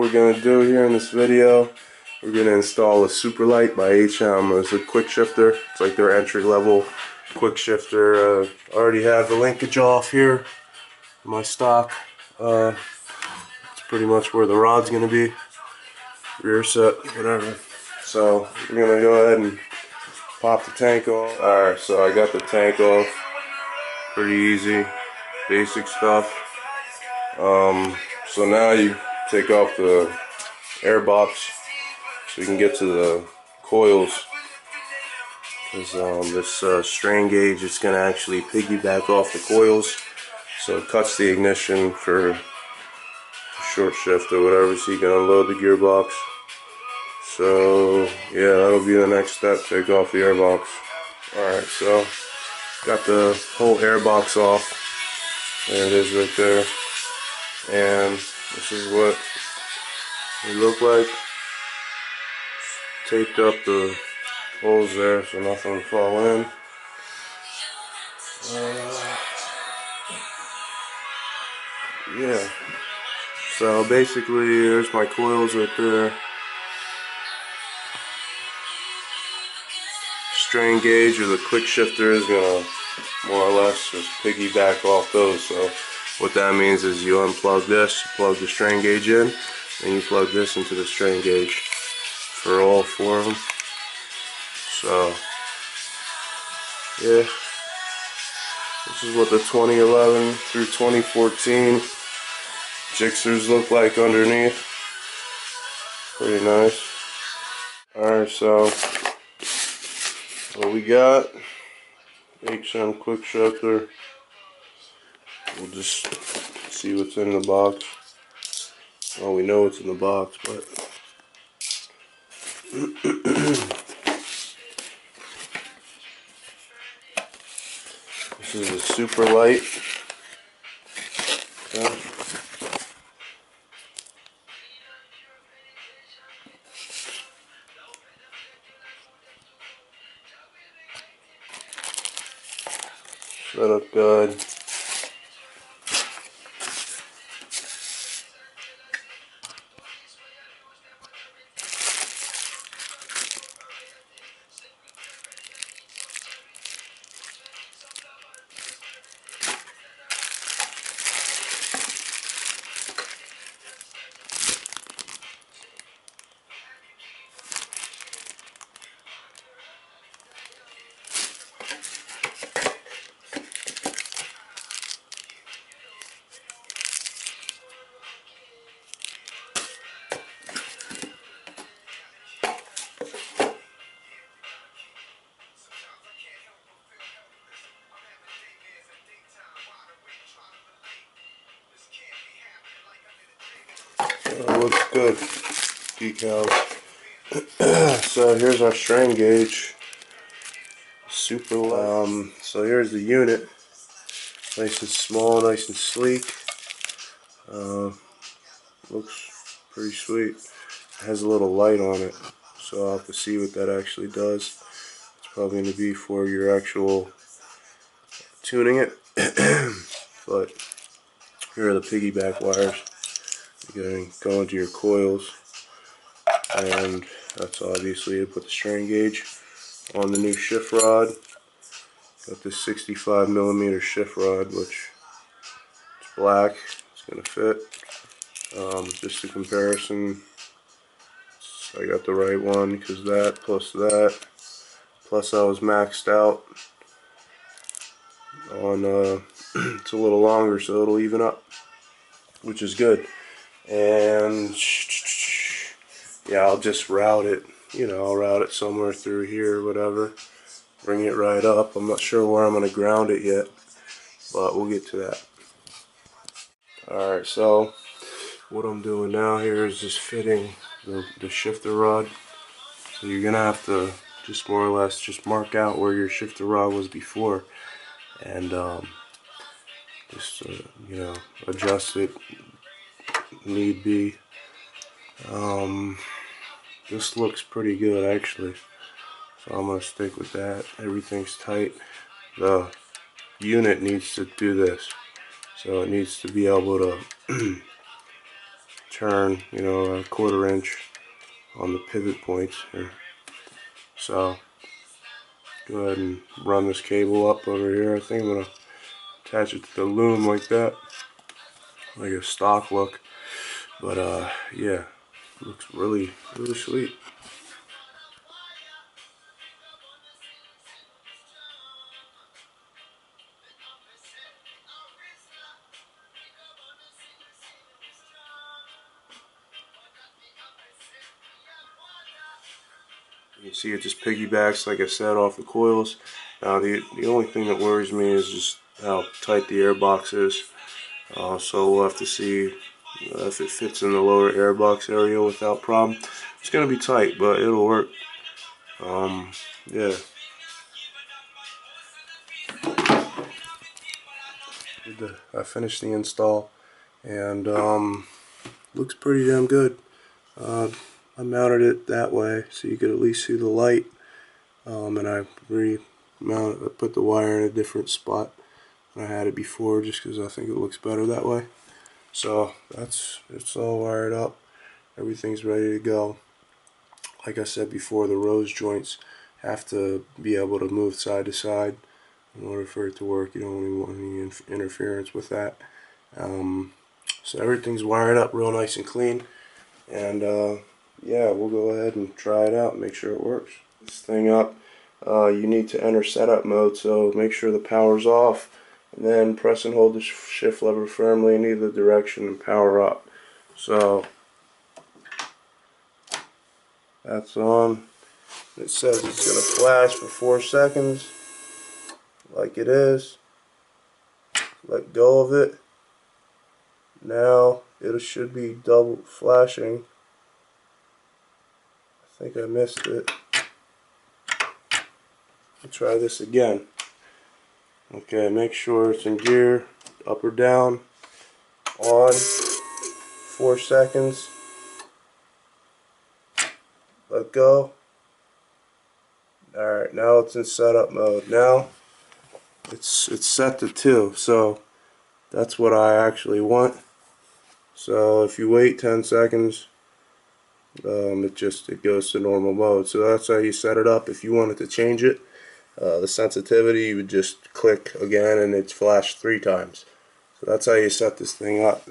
we're going to do here in this video, we're going to install a Super Lite by HM. It's a Quickshifter. It's like their entry level Quickshifter. I already have the linkage off here, my stock. It's pretty much where the rod's going to be, rear set, whatever. So we're going to go ahead and pop the tank off. Alright, so I got the tank off. Pretty easy, basic stuff. So now you take off the air box so you can get to the coils, because this strain gauge is going to actually piggyback off the coils, so it cuts the ignition for short shift or whatever, so you can unload the gearbox. So yeah, that'll be the next step, take off the air box. Alright, so got the whole air box off. There it is right there. And this is what it looked like. Taped up the holes there so nothing will fall in. Yeah. So basically, there's my coils right there. Strain gauge or the Quickshifter is gonna more or less just piggyback off those. So what that means is you unplug this, you plug the strain gauge in, and you plug this into the strain gauge for all four of them. So yeah, this is what the 2011 through 2014 Gixxers look like underneath. Pretty nice. Alright, so what we got, HM Quickshifter. We'll just see what's in the box. Well, we know what's in the box, but this is a Super Lite. Okay. Setup guide. Looks good. Decals. So here's our strain gauge. Super Lite. So here's the unit. Nice and small, nice and sleek. Looks pretty sweet. It has a little light on it, so I'll have to see what that actually does. It's probably going to be for your actual tuning it. But here are the piggyback wires. You're going to go into your coils, and that's obviously to put the strain gauge on the new shift rod. Got this 65mm shift rod, which is black. It's going to fit. Just a comparison, I got the right one because that plus I was maxed out on it's a little longer, so it'll even up, which is good. And yeah, I'll just route it, I'll route it somewhere through here or whatever, bring it right up. I'm not sure where I'm going to ground it yet, but we'll get to that. Alright, so what I'm doing now here is just fitting the shifter rod. So you're going to have to just more or less just mark out where your shifter rod was before, and just adjust it need be. This looks pretty good actually, so I'm going to stick with that. Everything's tight. The unit needs to do this, so it needs to be able to turn, you know, a 1/4 inch on the pivot points here. So go ahead and run this cable up over here. I think I'm gonna attach it to the loom like that, like a stock look. But yeah, looks really sweet. You can see it just piggybacks, like I said, off the coils. Now the only thing that worries me is just how tight the airbox is. So we'll have to see if it fits in the lower airbox area without problem. It's gonna be tight, but it'll work. Yeah. I finished the install, and looks pretty damn good. I mounted it that way so you could at least see the light, and I put the wire in a different spot than I had it before, just because I think it looks better that way. So it's all wired up. Everything's ready to go. Like I said before, the rose joints have to be able to move side to side in order for it to work. You don't really want any interference with that. So everything's wired up real nice and clean, and yeah, we'll go ahead and try it out and make sure it works. This thing up, you need to enter setup mode, so make sure the power's off, and then press and hold the shift lever firmly in either direction and power up. So that's on. It says it's going to flash for 4 seconds, like it is. Let go of it. Now it should be double flashing. I think I missed it. Let's try this again. Okay, make sure it's in gear, up or down, on, 4 seconds. Let go. Alright, now it's in setup mode. Now it's set to 2, so that's what I actually want. So if you wait 10 seconds, it goes to normal mode. So that's how you set it up. If you wanted to change it, the sensitivity, you would just click again and it's flashed 3 times. So that's how you set this thing up.